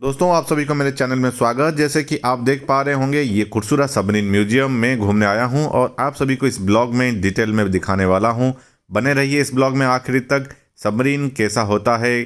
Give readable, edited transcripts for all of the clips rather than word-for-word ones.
दोस्तों, आप सभी को मेरे चैनल में स्वागत। जैसे कि आप देख पा रहे होंगे, ये खूबसूरत सबमरीन म्यूजियम में घूमने आया हूं और आप सभी को इस ब्लॉग में डिटेल में दिखाने वाला हूं। बने रहिए इस ब्लॉग में आखिरी तक। सबमरीन कैसा होता है,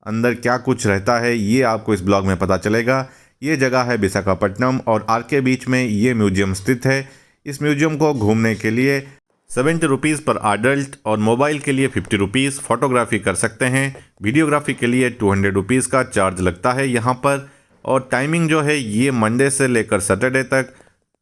अंदर क्या कुछ रहता है, ये आपको इस ब्लॉग में पता चलेगा। ये जगह है विशाखापट्टनम और आर के बीच में ये म्यूजियम स्थित है। इस म्यूजियम को घूमने के लिए 70 रुपीज़ पर अडल्ट और मोबाइल के लिए 50 रुपीज़, फोटोग्राफी कर सकते हैं। वीडियोग्राफी के लिए 200 रुपीज़ का चार्ज लगता है यहाँ पर। और टाइमिंग जो है ये मंडे से लेकर सैटरडे तक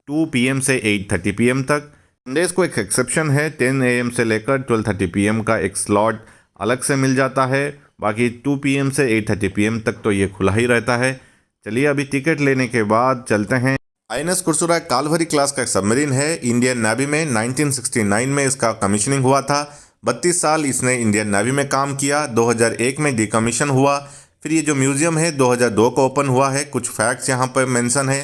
2 PM से 8:30 PM तक। संडेज़ को एक एक्सेप्शन है, 10 AM से लेकर 12:30 PM का एक स्लॉट अलग से मिल जाता है। बाकी 2 PM से 8:30 PM तक तो ये खुला ही रहता है। चलिए अभी टिकट लेने के बाद चलते हैं। INS कुर्सुरा कालवरी क्लास का सबमरीन है। इंडियन नेवी में 1969 में इसका कमीशनिंग हुआ था। 32 साल इसने इंडियन नेवी में काम किया। 2001 में डिकमीशन हुआ। फिर ये जो म्यूजियम है 2002 को ओपन हुआ है। कुछ फैक्ट्स यहाँ पर मेंशन है।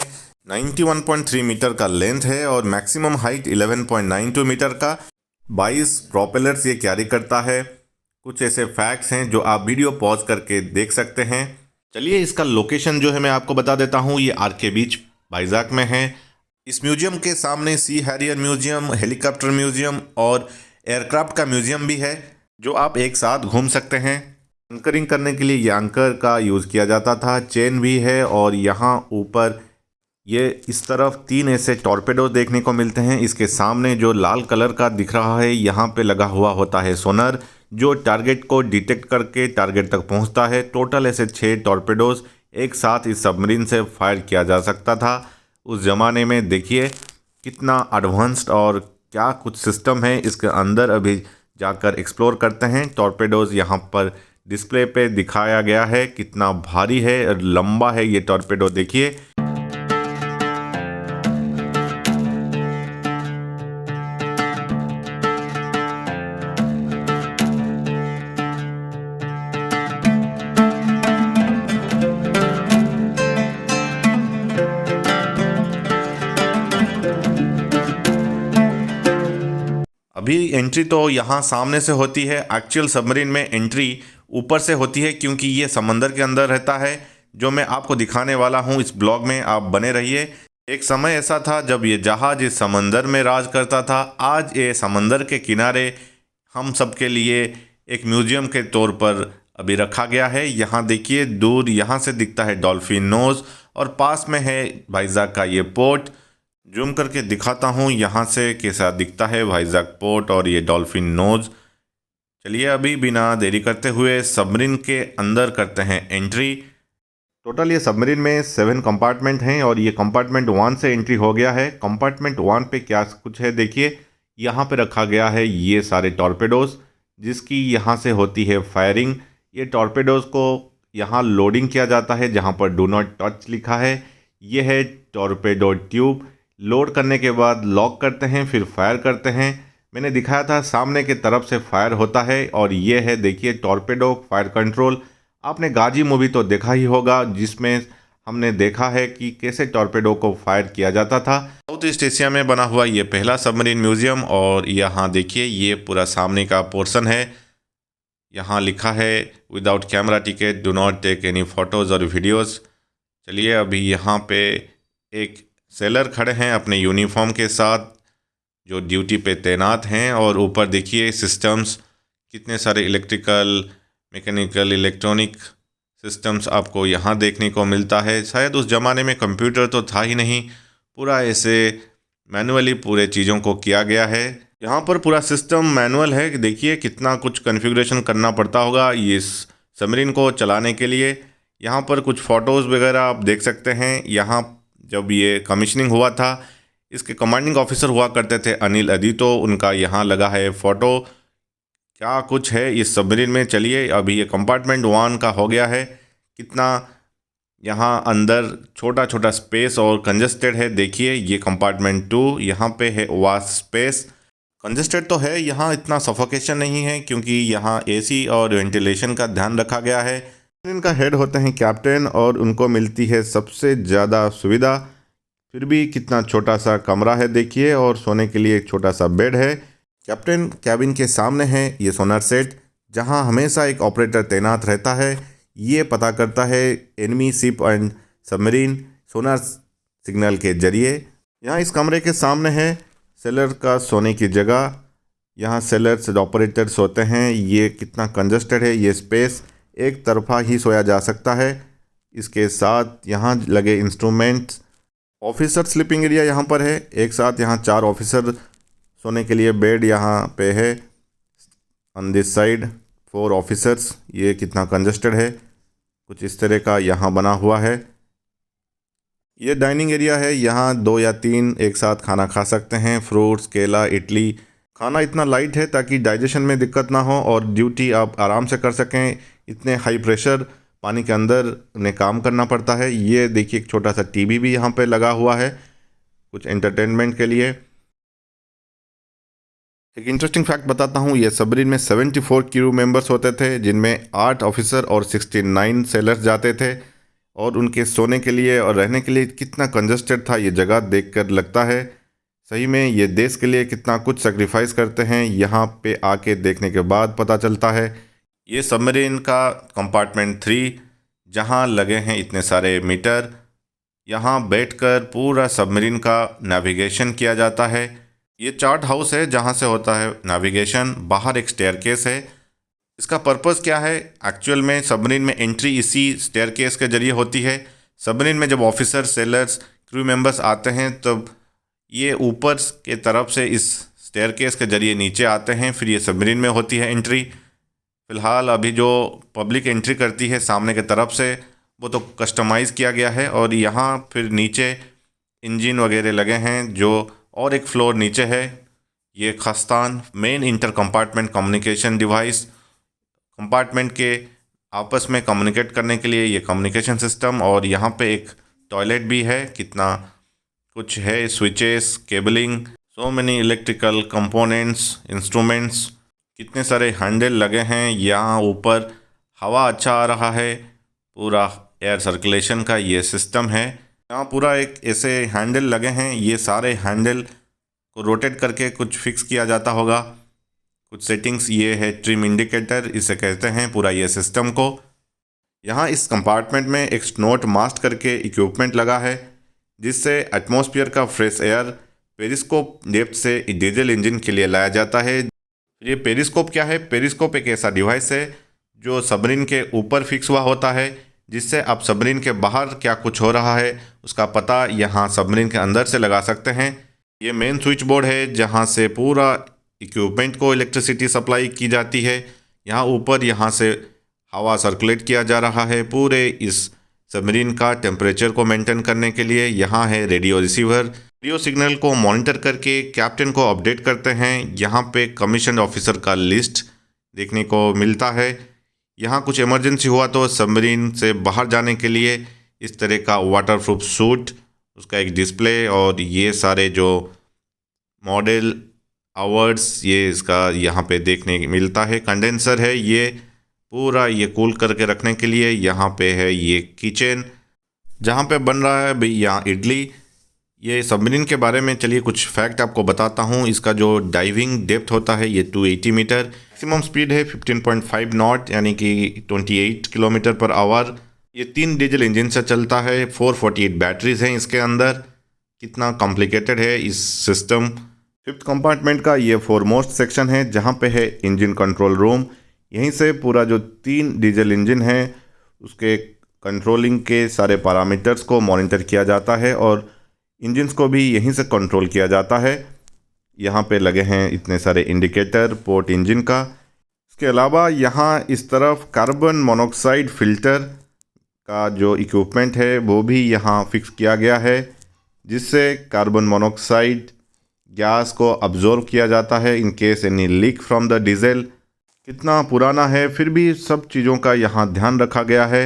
91.3 मीटर का लेंथ है और मैक्सिमम हाइट 11.92 मीटर का। 22 प्रोपेलर्स ये कैरी करता है। कुछ ऐसे फैक्ट्स हैं जो आप वीडियो पॉज करके देख सकते हैं। चलिए इसका लोकेशन जो है मैं आपको बता देता हूँ। ये आर के बीच वाइजाग में है। इस म्यूजियम के सामने सी हैरियर म्यूजियम, हेलीकॉप्टर म्यूजियम और एयरक्राफ्ट का म्यूजियम भी है, जो आप एक साथ घूम सकते हैं। एंकरिंग करने के लिए ये एंकर का यूज़ किया जाता था। चेन भी है और यहाँ ऊपर ये इस तरफ 3 ऐसे टॉर्पेडो देखने को मिलते हैं। इसके सामने जो लाल कलर का दिख रहा है, यहाँ पे लगा हुआ होता है सोनर, जो टारगेट को डिटेक्ट करके टारगेट तक पहुँचता है। टोटल ऐसे 6 टॉर्पेडोज एक साथ इस सबमरीन से फायर किया जा सकता था उस ज़माने में। देखिए कितना एडवांस्ड और क्या कुछ सिस्टम है इसके अंदर। अभी जाकर एक्सप्लोर करते हैं। टॉर्पेडोज़ यहाँ पर डिस्प्ले पे दिखाया गया है। कितना भारी है और लंबा है ये टॉर्पेडो, देखिए। अभी एंट्री तो यहाँ सामने से होती है। एक्चुअल सबमरीन में एंट्री ऊपर से होती है, क्योंकि ये समंदर के अंदर रहता है, जो मैं आपको दिखाने वाला हूँ इस ब्लॉग में। आप बने रहिए। एक समय ऐसा था जब ये जहाज़ इस समंदर में राज करता था। आज ये समंदर के किनारे हम सब के लिए एक म्यूजियम के तौर पर अभी रखा गया है। यहाँ देखिए दूर यहाँ से दिखता है डॉल्फिन नोज़ और पास में है वाइजाग का ये पोर्ट। जूम करके दिखाता हूँ यहाँ से कैसा दिखता है वाइजाग पोर्ट और ये डॉल्फिन नोज़। चलिए अभी बिना देरी करते हुए सबमरीन के अंदर करते हैं एंट्री। टोटल ये सबमरीन में 7 कंपार्टमेंट हैं और ये कंपार्टमेंट 1 से एंट्री हो गया है। कंपार्टमेंट 1 पे क्या कुछ है देखिए। यहाँ पे रखा गया है ये सारे टॉर्पेडोज़, जिसकी यहाँ से होती है फायरिंग। ये टॉर्पेडोज़ को यहाँ लोडिंग किया जाता है, जहाँ पर डू नॉट टच लिखा है। ये है टॉर्पेडो ट्यूब। लोड करने के बाद लॉक करते हैं, फिर फायर करते हैं। मैंने दिखाया था सामने के तरफ से फायर होता है। और ये है देखिए टॉर्पेडो फायर कंट्रोल। आपने गाजी मूवी तो देखा ही होगा, जिसमें हमने देखा है कि कैसे टॉर्पेडो को फायर किया जाता था। साउथ ईस्ट एशिया में बना हुआ ये पहला सबमरीन म्यूजियम। और यहाँ देखिए ये पूरा सामने का पोर्शन है। यहाँ लिखा है without camera ticket do not take any photos और वीडियोज़। चलिए अभी यहाँ पे एक सेलर खड़े हैं अपने यूनिफॉर्म के साथ, जो ड्यूटी पे तैनात हैं। और ऊपर देखिए सिस्टम्स, कितने सारे इलेक्ट्रिकल, मैकेनिकल, इलेक्ट्रॉनिक सिस्टम्स आपको यहाँ देखने को मिलता है। शायद उस ज़माने में कंप्यूटर तो था ही नहीं, पूरा ऐसे मैनुअली पूरे चीज़ों को किया गया है। यहाँ पर पूरा सिस्टम मैनुअल है। देखिए कितना कुछ कॉन्फ़िगरेशन करना पड़ता होगा इस सबमरीन को चलाने के लिए। यहाँ पर कुछ फ़ोटोज़ वगैरह आप देख सकते हैं। यहाँ जब ये कमीशनिंग हुआ था, इसके कमांडिंग ऑफिसर हुआ करते थे अनिल अदितो, उनका यहाँ लगा है फ़ोटो। क्या कुछ है इस सबमरीन में। चलिए अभी ये कंपार्टमेंट 1 का हो गया है। कितना यहाँ अंदर छोटा छोटा स्पेस और कंजस्टेड है। देखिए ये कंपार्टमेंट 2, यहाँ पे है वास्ट स्पेस। कंजस्टेड तो है, यहाँ इतना सफोकेशन नहीं है, क्योंकि यहाँ AC और वेंटिलेशन का ध्यान रखा गया है। इनका हेड होते हैं कैप्टन और उनको मिलती है सबसे ज़्यादा सुविधा। फिर भी कितना छोटा सा कमरा है देखिए, और सोने के लिए एक छोटा सा बेड है। कैप्टन कैबिन के सामने है ये सोनर सेट, जहां हमेशा एक ऑपरेटर तैनात रहता है। ये पता करता है enemy ship and submarine Sonar signal के जरिए। यहाँ इस कमरे के सामने है सेलर का सोने की जगह। यहाँ सेलर्स ऑपरेटर सोते हैं। ये कितना कंजस्टेड है, ये स्पेस एक तरफा ही सोया जा सकता है। इसके साथ यहाँ लगे इंस्ट्रूमेंट्स। ऑफिसर स्लीपिंग एरिया यहाँ पर है। एक साथ यहाँ 4 ऑफिसर सोने के लिए बेड यहाँ पे है। On this side 4 officers. ये कितना कंजस्टेड है, कुछ इस तरह का यहाँ बना हुआ है। ये डाइनिंग एरिया है। यहाँ 2 या 3 एक साथ खाना खा सकते हैं। फ्रूट्स, केला, इडली। खाना इतना लाइट है ताकि डाइजेशन में दिक्कत ना हो और ड्यूटी आप आराम से कर सकें। इतने हाई प्रेशर पानी के अंदर उन्हें काम करना पड़ता है। ये देखिए एक छोटा सा टीवी भी यहाँ पे लगा हुआ है कुछ एंटरटेनमेंट के लिए। एक इंटरेस्टिंग फैक्ट बताता हूँ, ये सबमरीन में 74 क्रू मेंबर्स होते थे, जिनमें 8 ऑफिसर और 69 सेलर्स जाते थे। और उनके सोने के लिए और रहने के लिए कितना कंजस्टेड था ये जगह देखकर लगता है सही में ये देश के लिए कितना कुछ सेक्रीफाइस करते हैं। यहाँ पे आके देखने के बाद पता चलता है। ये सबमरीन का कंपार्टमेंट 3 जहाँ लगे हैं इतने सारे मीटर। यहाँ बैठकर पूरा सबमरीन का नेविगेशन किया जाता है। ये चार्ट हाउस है जहाँ से होता है नेविगेशन। बाहर एक स्टेयरकेस है। इसका पर्पस क्या है? एक्चुअल में सबमरीन में एंट्री इसी स्टेयरकेस के जरिए होती है। सबमरीन में जब ऑफिसर, सेलर्स, क्रू मेंबर्स आते हैं तब ये ऊपर के तरफ से इस स्टेयरकेस के जरिए नीचे आते हैं, फिर ये सबमरीन में होती है एंट्री। फ़िलहाल अभी जो पब्लिक एंट्री करती है सामने के तरफ से वो तो कस्टमाइज़ किया गया है। और यहाँ फिर नीचे इंजन वगैरह लगे हैं जो और एक फ्लोर नीचे है। ये खस्तान main inter compartment communication device, compartment के आपस में कम्युनिकेट करने के लिए ये कम्युनिकेशन सिस्टम। और यहाँ पे एक टॉयलेट भी है। कितना कुछ है, switches, cabling, so many electrical components, instruments, कितने सारे हैंडल लगे हैं। यहाँ ऊपर हवा अच्छा आ रहा है, पूरा एयर सर्कुलेशन का ये सिस्टम है। यहाँ पूरा एक ऐसे हैंडल लगे हैं, ये सारे हैंडल को रोटेट करके कुछ फिक्स किया जाता होगा। कुछ सेटिंग्स, ये है ट्रिम इंडिकेटर इसे कहते हैं पूरा ये सिस्टम को। यहाँ इस कंपार्टमेंट में एक स्नोट मास्ट करके इक्विपमेंट लगा है जिससे एटमॉस्फेयर का फ्रेश एयर पेरिस्कोप डेप्थ से डीजल इंजन के लिए लाया जाता है। ये पेरिस्कोप क्या है? पेरिस्कोप एक ऐसा डिवाइस है जो सबमरीन के ऊपर फिक्स हुआ होता है, जिससे आप सबमरीन के बाहर क्या कुछ हो रहा है उसका पता यहाँ सबमरीन के अंदर से लगा सकते हैं। ये मेन स्विच बोर्ड है जहाँ से पूरा इक्विपमेंट को इलेक्ट्रिसिटी सप्लाई की जाती है। यहाँ ऊपर यहाँ से हवा सर्कुलेट किया जा रहा है पूरे इस सबमरीन का टेम्परेचर को मेंटेन करने के लिए। यहाँ है रेडियो रिसीवर, रेडियो सिग्नल को मॉनिटर करके कैप्टन को अपडेट करते हैं। यहाँ पे कमीशन ऑफिसर का लिस्ट देखने को मिलता है। यहाँ कुछ इमरजेंसी हुआ तो सबमरीन से बाहर जाने के लिए इस तरह का वाटरप्रूफ सूट, उसका एक डिस्प्ले और ये सारे जो मॉडल आवर्स ये इसका यहाँ पे देखने मिलता है। कंडेंसर है ये पूरा ये कूल करके रखने के लिए। यहाँ पे है ये किचन जहाँ पे बन रहा है भाई यहाँ इडली। ये सबमरीन के बारे में चलिए कुछ फैक्ट आपको बताता हूँ। इसका जो डाइविंग डेप्थ होता है ये 280 मीटर, मैक्सिमम स्पीड है 15.5 नॉट यानी कि 28 किलोमीटर पर आवर। ये 3 डीजल इंजन से चलता है। 448 बैटरीज हैं इसके अंदर। कितना कॉम्प्लिकेटेड है इस सिस्टम। 5th कंपार्टमेंट का ये फोरमोस्ट सेक्शन है जहाँ पे है इंजन कंट्रोल रूम। यहीं से पूरा जो 3 डीजल इंजन है उसके कंट्रोलिंग के सारे पैरामीटर्स को मॉनिटर किया जाता है और इंजन्स को भी यहीं से कंट्रोल किया जाता है। यहाँ पे लगे हैं इतने सारे इंडिकेटर पोर्ट इंजन का। इसके अलावा यहाँ इस तरफ कार्बन मोनोऑक्साइड फ़िल्टर का जो इक्विपमेंट है वो भी यहाँ फिक्स किया गया है, जिससे कार्बन मोनोऑक्साइड गैस को अब्जॉर्ब किया जाता है in case any leak from the diesel. कितना पुराना है फिर भी सब चीज़ों का यहाँ ध्यान रखा गया है।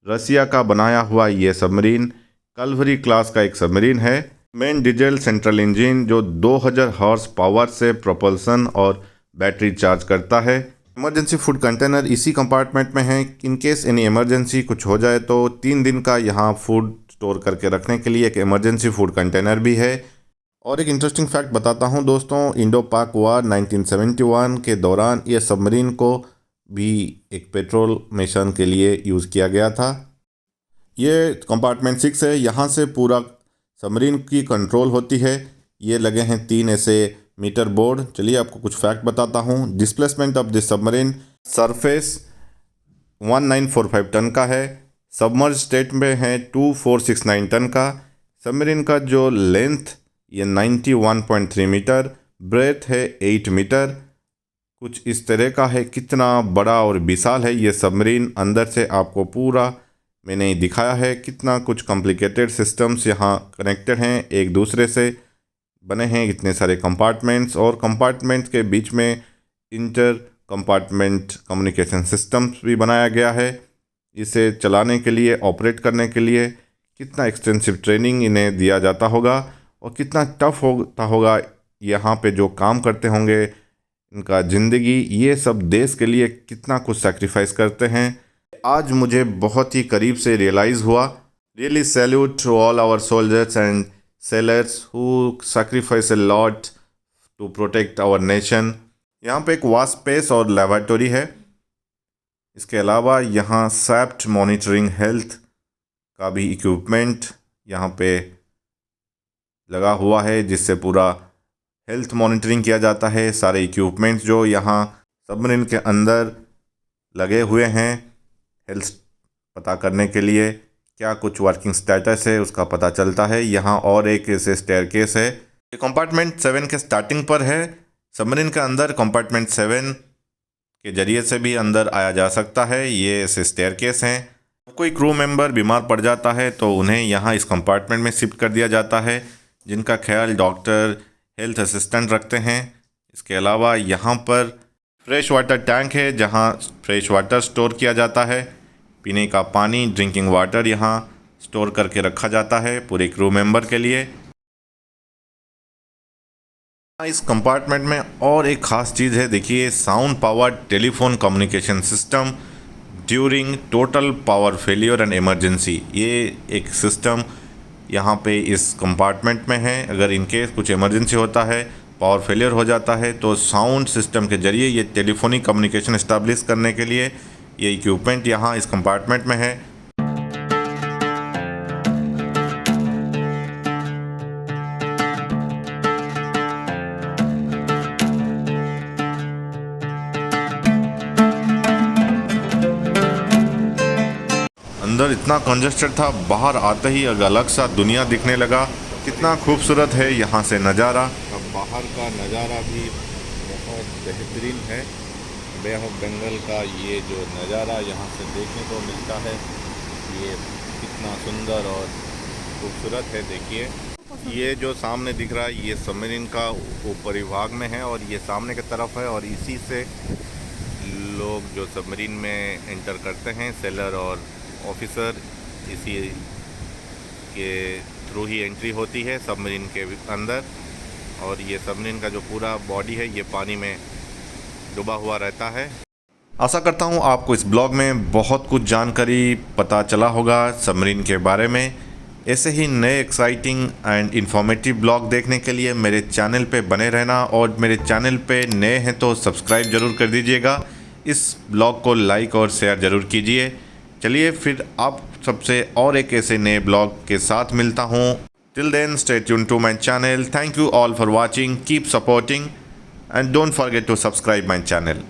रसिया का बनाया हुआ ये सबमरीन कलवरी क्लास का एक सबमरीन है। मेन डीजल सेंट्रल इंजन जो 2000 हॉर्स पावर से प्रोपल्सन और बैटरी चार्ज करता है। इमरजेंसी फूड कंटेनर इसी कंपार्टमेंट में है। इन केस एनी इमरजेंसी कुछ हो जाए तो 3 दिन का यहाँ फूड स्टोर करके रखने के लिए एक इमरजेंसी फूड कंटेनर भी है। और एक इंटरेस्टिंग फैक्ट बताता हूँ दोस्तों, इंडो पाक वार 1971 के दौरान ये सबमरीन को भी एक पेट्रोल मिशन के लिए यूज़ किया गया था। ये कंपार्टमेंट 6 है, यहाँ से पूरा सबमरीन की कंट्रोल होती है। ये लगे हैं 3 ऐसे मीटर बोर्ड। चलिए आपको कुछ फैक्ट बताता हूँ। Displacement of this submarine surface 1945 ton का है। सबमर्ज स्टेट में है 2469 टन का। सबमरीन का जो लेंथ ये 91.3 मीटर, ब्रेथ है 8 मीटर। कुछ इस तरह का है। कितना बड़ा और विशाल है ये सबमरीन। अंदर से आपको पूरा मैंने दिखाया है। कितना कुछ कॉम्प्लिकेटेड सिस्टम्स यहाँ कनेक्टेड हैं, एक दूसरे से बने हैं। इतने सारे कंपार्टमेंट्स और कंपार्टमेंट्स के बीच में इंटर कंपार्टमेंट कम्युनिकेशन सिस्टम्स भी बनाया गया है। इसे चलाने के लिए, ऑपरेट करने के लिए कितना एक्सटेंसिव ट्रेनिंग इन्हें दिया जाता होगा और कितना टफ होता होगा यहाँ पे जो काम करते होंगे, इनका ज़िंदगी, ये सब देश के लिए कितना कुछ सैक्रिफाइस करते हैं। आज मुझे बहुत ही करीब से रियलाइज़ हुआ। Really salute to all our soldiers and sailors who sacrifice a lot to protect our nation. यहाँ पे एक वॉश स्पेस और लेबोरेटरी है। इसके अलावा यहाँ सैप्ट मॉनिटरिंग हेल्थ का भी इक्विपमेंट यहाँ पे लगा हुआ है, जिससे पूरा हेल्थ मॉनिटरिंग किया जाता है। सारे इक्विपमेंट्स जो यहाँ सबमरीन के अंदर लगे हुए हैं, हेल्थ पता करने के लिए क्या कुछ वर्किंग स्टेटस है उसका पता चलता है। यहाँ और एक ऐसे स्टेयरकेस है। ये कंपार्टमेंट 7 के स्टार्टिंग पर है। सबमरीन के अंदर कंपार्टमेंट 7 के जरिए से भी अंदर आया जा सकता है। ये ऐसे स्टेयरकेस हैं। कोई क्रू मेंबर बीमार पड़ जाता है तो उन्हें यहाँ इस कंपार्टमेंट में शिफ्ट कर दिया जाता है, जिनका ख्याल डॉक्टर, हेल्थ असिस्टेंट रखते हैं। इसके अलावा यहाँ पर फ्रेश वाटर टैंक है, जहाँ फ्रेश वाटर स्टोर किया जाता है। पीने का पानी, ड्रिंकिंग वाटर यहाँ स्टोर करके रखा जाता है पूरे क्रू मेंबर के लिए। इस कंपार्टमेंट में और एक ख़ास चीज़ है, देखिए, sound power telephone communication system during total power failure and emergency. ये एक सिस्टम यहाँ पे इस कंपार्टमेंट में है। अगर इनकेस कुछ इमरजेंसी होता है, पावर फेलियर हो जाता है, तो साउंड सिस्टम के ज़रिए ये टेलीफोनिक कम्युनिकेशन इस्टेब्लिश करने के लिए ये इक्विपमेंट यहाँ इस कंपार्टमेंट में है। अंदर इतना कंजस्टेड था, बाहर आते ही अलग सा दुनिया दिखने लगा। कितना खूबसूरत है यहाँ से नज़ारा। अब बाहर का नज़ारा भी बहुत बेहतरीन है। बे ऑफ बंगाल का ये जो नज़ारा यहाँ से देखने को मिलता है, ये कितना सुंदर और खूबसूरत है। देखिए, ये जो सामने दिख रहा है ये सबमरीन का ऊपरी भाग में है और ये सामने की तरफ है, और इसी से लोग जो सबमरीन में एंटर करते हैं, सेलर और ऑफिसर, इसी के थ्रू ही एंट्री होती है सबमरीन के अंदर। और ये सबमरीन का जो पूरा बॉडी है ये पानी में डूबा हुआ रहता है। आशा करता हूँ आपको इस ब्लॉग में बहुत कुछ जानकारी पता चला होगा सबमरीन के बारे में। ऐसे ही नए एक्साइटिंग एंड इन्फॉर्मेटिव ब्लॉग देखने के लिए मेरे चैनल पे बने रहना, और मेरे चैनल पे नए हैं तो सब्सक्राइब ज़रूर कर दीजिएगा। इस ब्लॉग को लाइक और शेयर ज़रूर कीजिए। चलिए फिर आप सबसे और एक ऐसे नए ब्लॉग के साथ मिलता हूँ। Till then stay tuned to my channel. Thank you all for watching, keep supporting and don't forget to subscribe my channel.